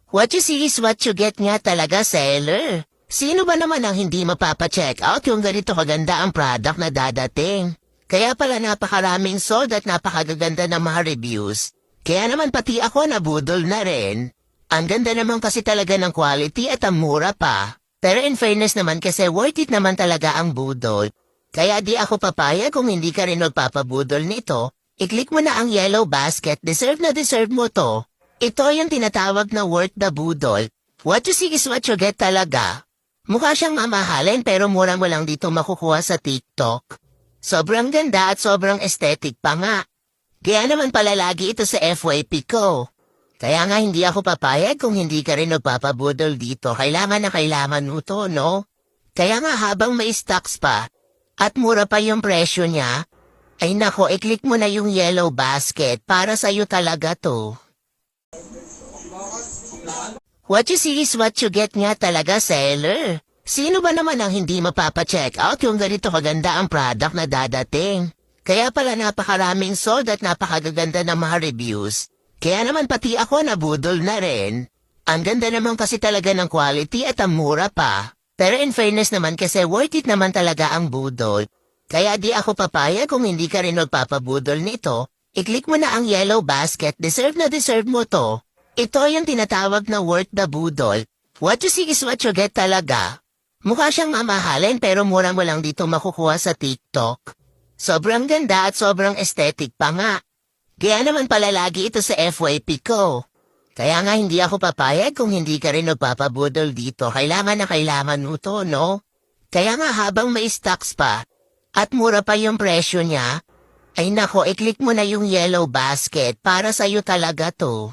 What you see is what you get nga talaga, seller. Sino ba naman ang hindi mapapacheck out yung ganito kaganda ang product na dadating? Kaya pala napakaraming sold at napakagaganda ng mga reviews. Kaya naman pati ako nabudol na rin. Ang ganda naman kasi talaga ng quality at ang mura pa. Pero in fairness naman kasi worth it naman talaga ang budol. Kaya di ako papayag kung hindi ka rin magpapabudol nito. I-click mo na ang yellow basket, deserve na deserve mo to. Ito yung tinatawag na worth the budol. What you see is what you get talaga. Mukha siyang mamahalin pero mura mo lang dito makukuha sa TikTok. Sobrang ganda at sobrang aesthetic pa nga. Kaya naman pala lagi ito sa FYP ko. Kaya nga hindi ako papayag kung hindi ka rin magpapabudol dito. Kailangan na kailangan mo to, no? Kaya nga habang may stocks pa at mura pa yung presyo niya, ay nako, i-click mo na yung yellow basket para sa'yo talaga to. What you see is what you get nga talaga, seller. Sino ba naman ang hindi mapapacheck out yung ganito kaganda ang product na dadating? Kaya pala napakaraming sold at napakagaganda ng mga reviews. Kaya naman pati ako nabudol na rin. Ang ganda naman kasi talaga ng quality at ang mura pa. Pero in fairness naman kasi worth it naman talaga ang budol. Kaya di ako papayag kung hindi ka rin magpapabudol nito. I-click mo na ang yellow basket, deserve na deserve mo to. Ito yung tinatawag na worth the budol. What you see is what you get talaga. Mukha siyang mamahalin pero mura mo lang dito makukuha sa TikTok. Sobrang ganda at sobrang aesthetic pa nga. Kaya naman pala lagi ito sa FYP ko. Kaya nga hindi ako papayag kung hindi ka rin magpapabudol dito. Kailangan na kailangan mo to, no? Kaya nga habang may stocks pa at mura pa yung presyo niya, ay nako, i-click mo na yung yellow basket para sa'yo talaga to.